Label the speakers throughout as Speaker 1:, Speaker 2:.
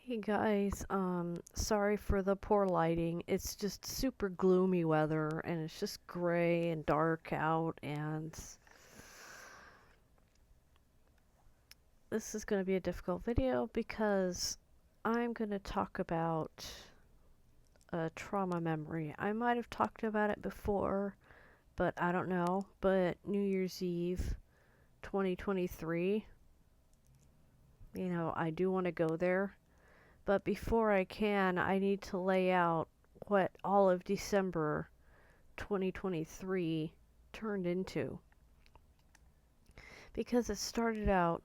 Speaker 1: Hey guys, sorry for the poor lighting. It's just super gloomy weather and it's just gray and dark out, and this is going to be a difficult video because I'm going to talk about a trauma memory. I might have talked about it before, but I don't know. But New Year's Eve 2023, I do want to go there. But before I can, I need to lay out what all of December 2023 turned into. Because it started out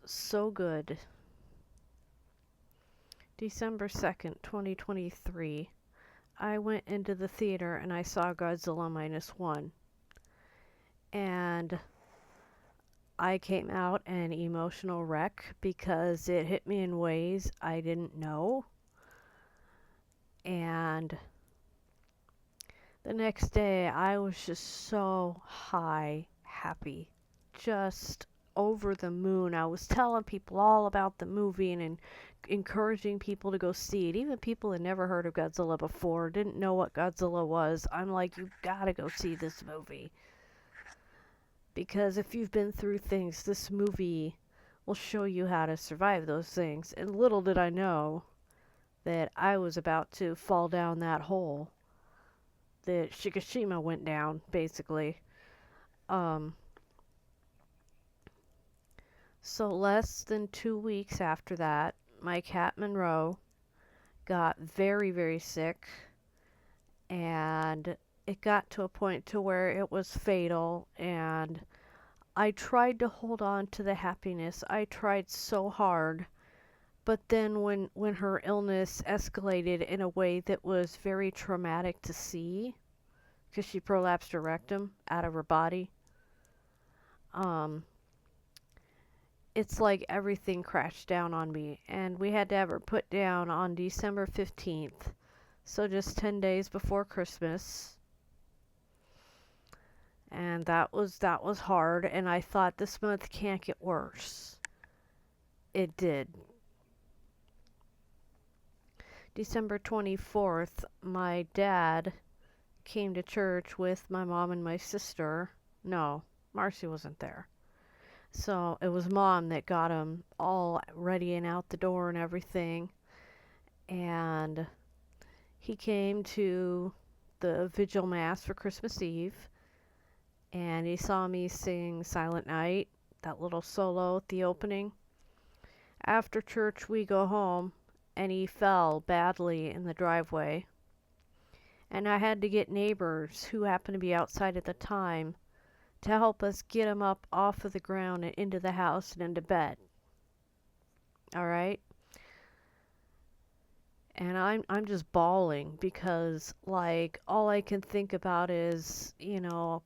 Speaker 1: so good. December 2nd, 2023, I went into the theater and I saw Godzilla Minus One. And I came out an emotional wreck because it hit me in ways I didn't know. And the next day, I was just so high, happy, just over the moon. I was telling people all about the movie and encouraging people to go see it. Even people that never heard of Godzilla before, didn't know what Godzilla was. I'm like, you gotta go see this movie. Because if you've been through things, this movie will show you how to survive those things. And little did I know that I was about to fall down that hole that Shikishima went down, basically. Um, so less than 2 weeks after that, my cat Monroe got very, very sick, and it got to a point to where it was fatal, and I tried to hold on to the happiness. I tried so hard, but then when her illness escalated in a way that was very traumatic to see, because she prolapsed her rectum out of her body, um, it's like everything crashed down on me, and we had to have her put down on December 15th, so just 10 days before Christmas. And that was hard, and I thought this month can't get worse. It did. December 24th, my dad came to church with my mom and my sister. No, Marcy wasn't there. So it was mom that got him all ready and out the door and everything. And he came to the vigil mass for Christmas Eve. And he saw me sing Silent Night, that little solo at the opening. After church, we go home, and he fell badly in the driveway. And I had to get neighbors who happened to be outside at the time to help us get him up off of the ground and into the house and into bed. All right? And I'm just bawling because, like, all I can think about is,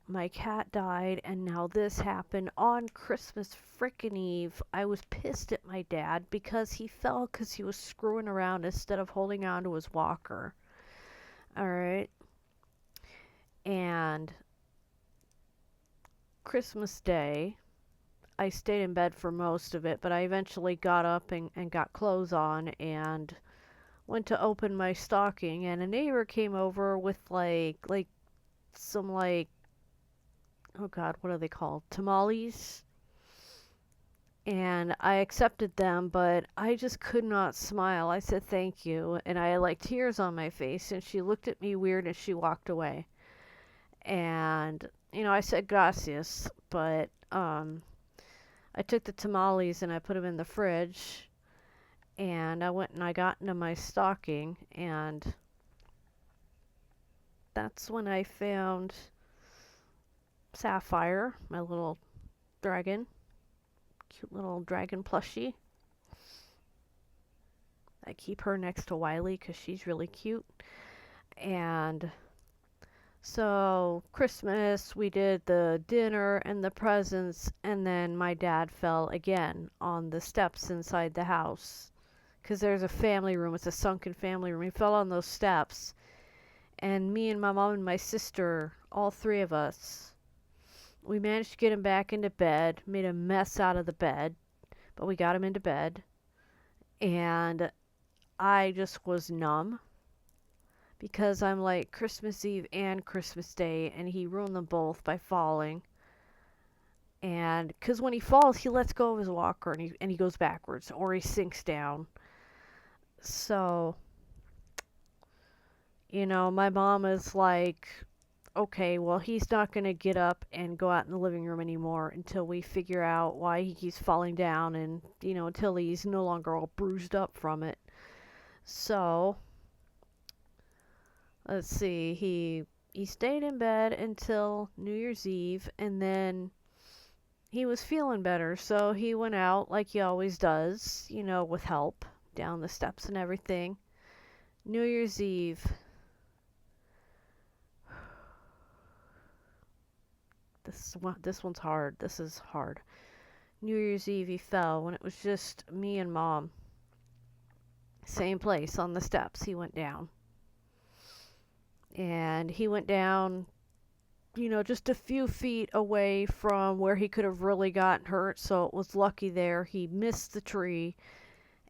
Speaker 1: my cat died and now this happened on Christmas frickin' Eve. I was pissed at my dad because he fell because he was screwing around instead of holding on to his walker. All right? And Christmas Day, I stayed in bed for most of it, but I eventually got up and got clothes on and went to open my stocking, and a neighbor came over with like some, like, oh god, what are they called? Tamales. And I accepted them, but I just could not smile. I said thank you, and I had like tears on my face, and she looked at me weird and she walked away. And I said gracias, but I took the tamales and I put them in the fridge, and I went and I got into my stocking, and that's when I found Sapphire, my little dragon, cute little dragon plushie. I keep her next to Wiley because she's really cute. And so Christmas, we did the dinner and the presents, and then my dad fell again on the steps inside the house. Because there's a family room, it's a sunken family room. He fell on those steps, and me and my mom and my sister, all three of us, we managed to get him back into bed, made a mess out of the bed, but we got him into bed. And I just was numb because I'm like Christmas Eve and Christmas Day, and he ruined them both by falling. And because when he falls, he lets go of his walker and he goes backwards or he sinks down. So, my mom is like, okay, well, he's not going to get up and go out in the living room anymore until we figure out why he keeps falling down and, until he's no longer all bruised up from it. So, let's see, he stayed in bed until New Year's Eve, and then he was feeling better, so he went out like he always does, with help down the steps and everything. New Year's Eve. This one's hard. This is hard. New Year's Eve he fell when it was just me and Mom. Same place on the steps he went down. And he went down, just a few feet away from where he could have really gotten hurt, so it was lucky there. He missed the tree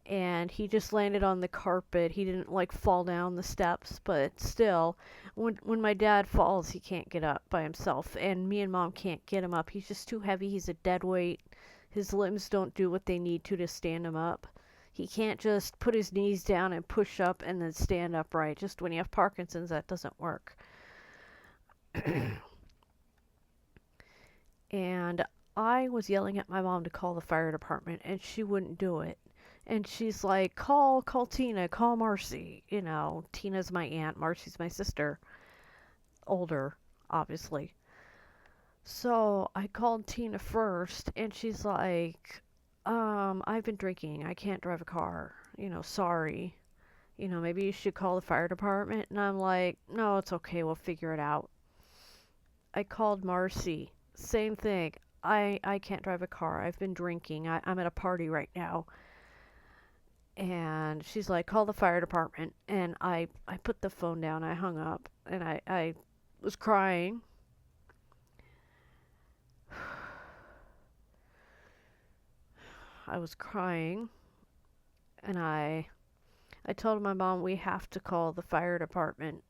Speaker 1: and he just landed on the carpet. He didn't like fall down the steps, but still, when my dad falls, he can't get up by himself, and me and Mom can't get him up. He's just too heavy. He's a dead weight. His limbs don't do what they need to stand him up. He can't just put his knees down and push up and then stand upright. Just when you have Parkinson's, that doesn't work. And I was yelling at my mom to call the fire department, and she wouldn't do it. And she's like, call Tina, call Marcy. Tina's my aunt, Marcy's my sister. Older, obviously. So I called Tina first, and she's like, I've been drinking. I can't drive a car. Sorry. Maybe you should call the fire department. And I'm like, no, it's okay. We'll figure it out. I called Marcy. Same thing. I can't drive a car. I've been drinking. I'm at a party right now. And she's like, call the fire department. And I put the phone down. I hung up. And I was crying. I was crying. And I told my mom we have to call the fire department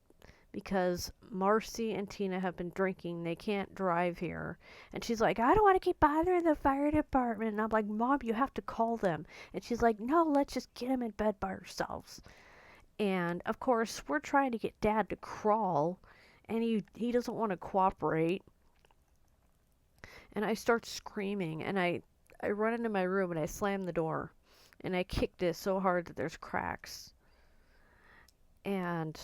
Speaker 1: because Marcy and Tina have been drinking. They can't drive here. And she's like, I don't want to keep bothering the fire department. And I'm like, Mom, you have to call them. And she's like, no, let's just get them in bed by ourselves. And of course, we're trying to get Dad to crawl, and he doesn't want to cooperate. And I start screaming, and I run into my room and I slam the door, and I kicked it so hard that there's cracks. And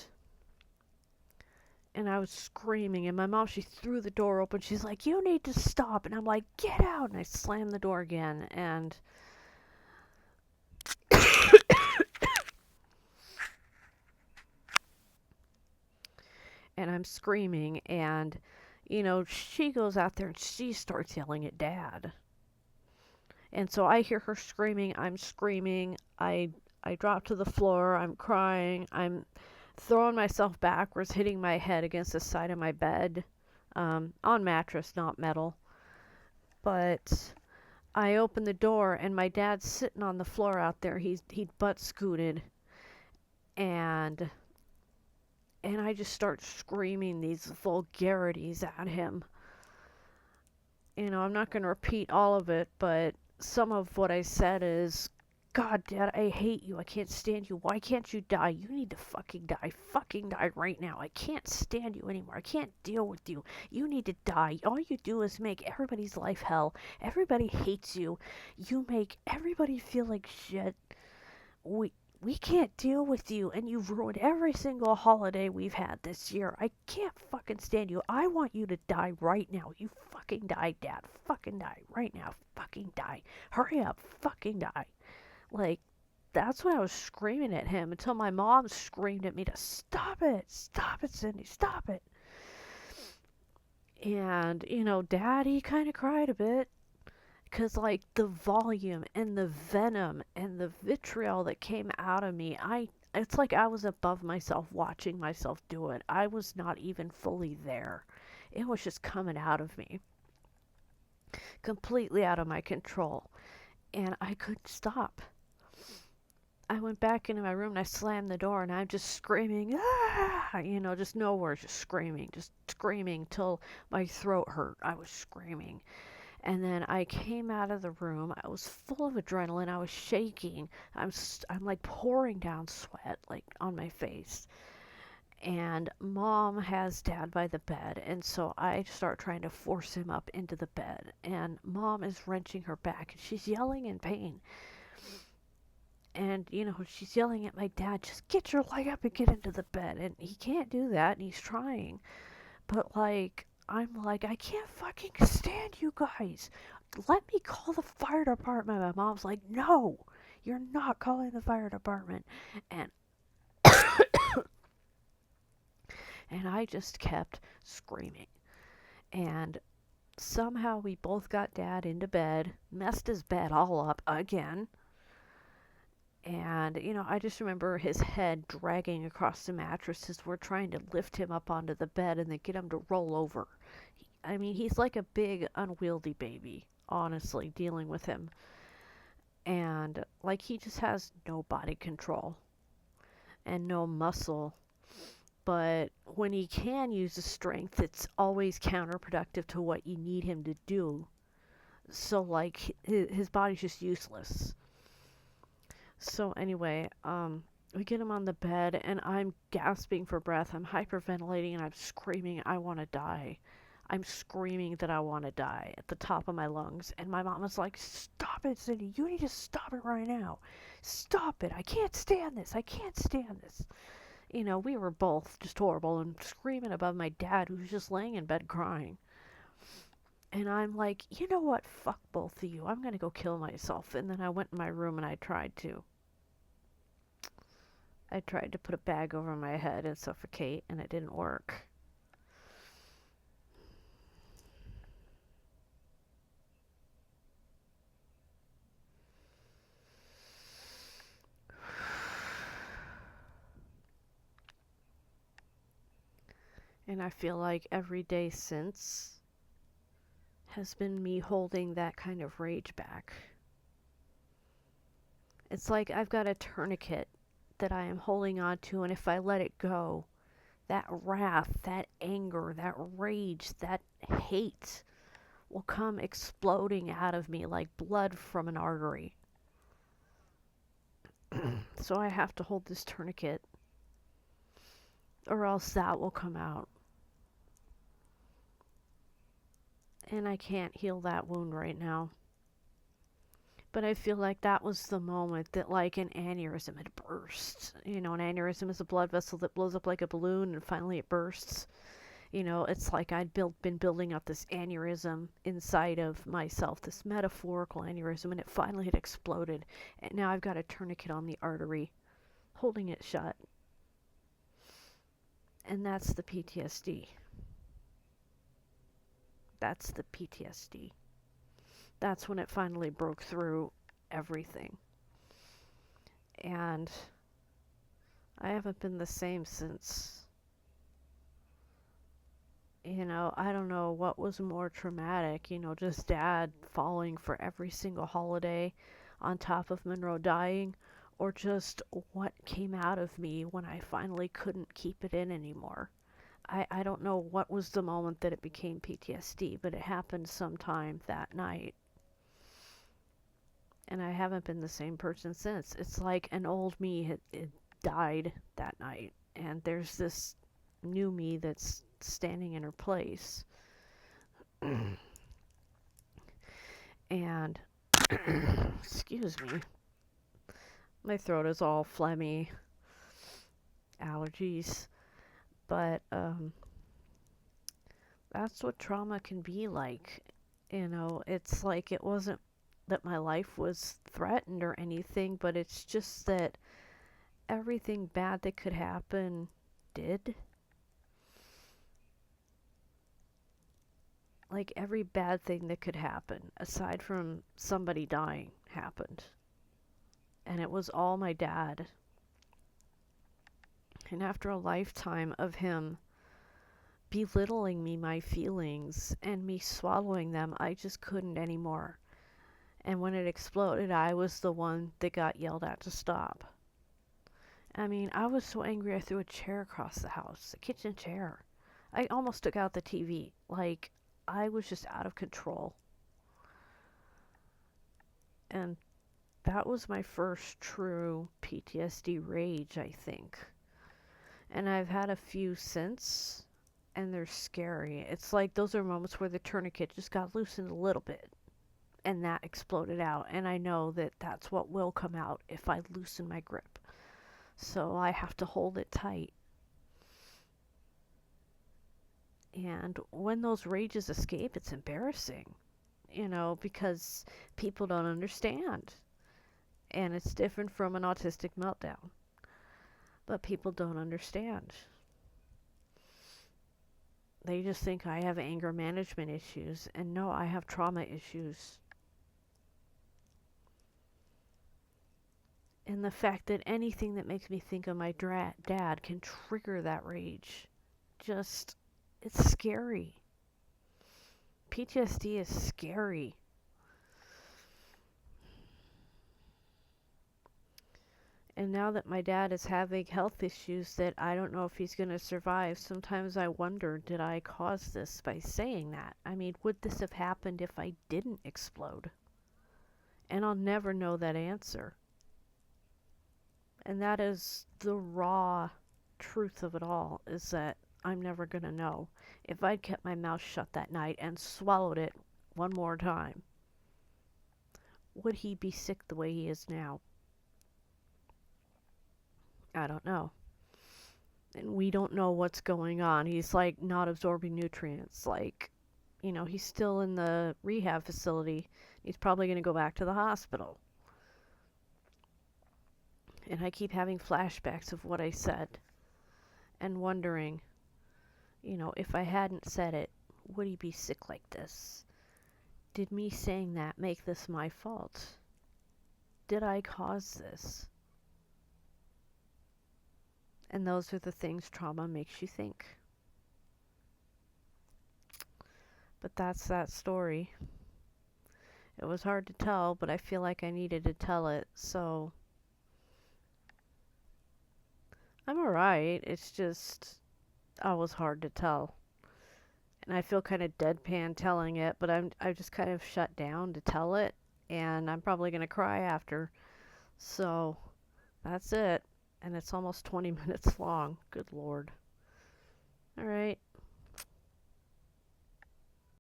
Speaker 1: I was screaming, and my mom, she threw the door open. She's like, you need to stop. And I'm like, get out. And I slammed the door again, and I'm screaming, and she goes out there and she starts yelling at Dad. And so I hear her screaming, I'm screaming, I drop to the floor, I'm crying, I'm throwing myself backwards, hitting my head against the side of my bed, on mattress, not metal. But I open the door, and my dad's sitting on the floor out there. He'd butt scooted, and I just start screaming these vulgarities at him. I'm not going to repeat all of it, but some of what I said is, God, Dad, I hate you. I can't stand you. Why can't you die? You need to fucking die. Fucking die right now. I can't stand you anymore. I can't deal with you. You need to die. All you do is make everybody's life hell. Everybody hates you. You make everybody feel like shit. We can't deal with you, and you've ruined every single holiday we've had this year. I can't fucking stand you. I want you to die right now. You fucking die, Dad. Fucking die right now. Fucking die. Hurry up. Fucking die. Like, that's when I was screaming at him until my mom screamed at me to stop it. Stop it, Cindy. Stop it. And, Dad, he kind of cried a bit. Because, like, the volume and the venom and the vitriol that came out of me, it's like I was above myself watching myself do it. I was not even fully there. It was just coming out of me. Completely out of my control. And I couldn't stop. I went back into my room and I slammed the door and I'm just screaming, ah, just nowhere, just screaming till my throat hurt. I was screaming. And then I came out of the room. I was full of adrenaline. I was shaking. I'm like pouring down sweat like on my face. And mom has dad by the bed, and so I start trying to force him up into the bed. And mom is wrenching her back and she's yelling in pain. And she's yelling at my dad, just get your leg up and get into the bed. And he can't do that, and he's trying. But like, I'm like, I can't fucking stand you guys. Let me call the fire department. My mom's like, no, you're not calling the fire department. And and I just kept screaming. And somehow we both got dad into bed, messed his bed all up again. And, I just remember his head dragging across the mattress as we're trying to lift him up onto the bed and then get him to roll over. I mean, he's like a big, unwieldy baby, honestly, dealing with him. And, like, he just has no body control and no muscle. But when he can use his strength, it's always counterproductive to what you need him to do. So, like, his body's just useless. So anyway, we get him on the bed, and I'm gasping for breath. I'm hyperventilating, and I'm screaming, I want to die. I'm screaming that I want to die at the top of my lungs. And my mom is like, stop it, Cindy. You need to stop it right now. Stop it. I can't stand this. I can't stand this. We were both just horrible and screaming above my dad, who was just laying in bed crying. And I'm like, you know what? Fuck both of you. I'm going to go kill myself. And then I went in my room and I tried to put a bag over my head and suffocate, and it didn't work. And I feel like every day since has been me holding that kind of rage back. It's like I've got a tourniquet that I am holding on to, and if I let it go, that wrath, that anger, that rage, that hate will come exploding out of me like blood from an artery. So I have to hold this tourniquet, or else that will come out. And I can't heal that wound right now. But I feel like that was the moment that, like, an aneurysm had burst. An aneurysm is a blood vessel that blows up like a balloon and finally it bursts. It's like I'd been building up this aneurysm inside of myself, this metaphorical aneurysm, and it finally had exploded. And now I've got a tourniquet on the artery, holding it shut. And that's the PTSD. That's the PTSD. That's when it finally broke through everything. And I haven't been the same since. I don't know what was more traumatic, just dad falling for every single holiday on top of Monroe dying, or just what came out of me when I finally couldn't keep it in anymore. I don't know what was the moment that it became PTSD, but it happened sometime that night. And I haven't been the same person since. It's like an old me had died that night, and there's this new me that's standing in her place. And, excuse me, my throat is all phlegmy, allergies, but that's what trauma can be like. It's like it wasn't that my life was threatened or anything, but it's just that everything bad that could happen did. Like every bad thing that could happen, aside from somebody dying, happened. And it was all my dad. And after a lifetime of him belittling me, my feelings, and me swallowing them, I just couldn't anymore. And when it exploded, I was the one that got yelled at to stop. I mean, I was so angry I threw a chair across the house, a kitchen chair. I almost took out the TV. Like, I was just out of control. And that was my first true PTSD rage, I think. And I've had a few since, and they're scary. It's like those are moments where the tourniquet just got loosened a little bit, and that exploded out. And I know that that's what will come out if I loosen my grip. So I have to hold it tight. And when those rages escape, it's embarrassing, because people don't understand. And it's different from an autistic meltdown. But people don't understand. They just think I have anger management issues. And no, I have trauma issues. And the fact that anything that makes me think of my dad can trigger that rage, just, it's scary. PTSD is scary. And now that my dad is having health issues that I don't know if he's going to survive, sometimes I wonder, did I cause this by saying that? I mean, would this have happened if I didn't explode? And I'll never know that answer. And that is the raw truth of it all, is that I'm never going to know. If I'd kept my mouth shut that night and swallowed it one more time, would he be sick the way he is now? I don't know. And we don't know what's going on. He's like not absorbing nutrients. Like, he's still in the rehab facility. He's probably going to go back to the hospital. And I keep having flashbacks of what I said and wondering, if I hadn't said it, would he be sick like this? Did me saying that make this my fault? Did I cause this? And those are the things trauma makes you think. But that's that story. It was hard to tell, but I feel like I needed to tell it, so I'm alright. It's just always hard to tell. And I feel kind of deadpan telling it, but I've just kind of shut down to tell it, and I'm probably going to cry after. So that's it. And it's almost 20 minutes long. Good Lord. All right.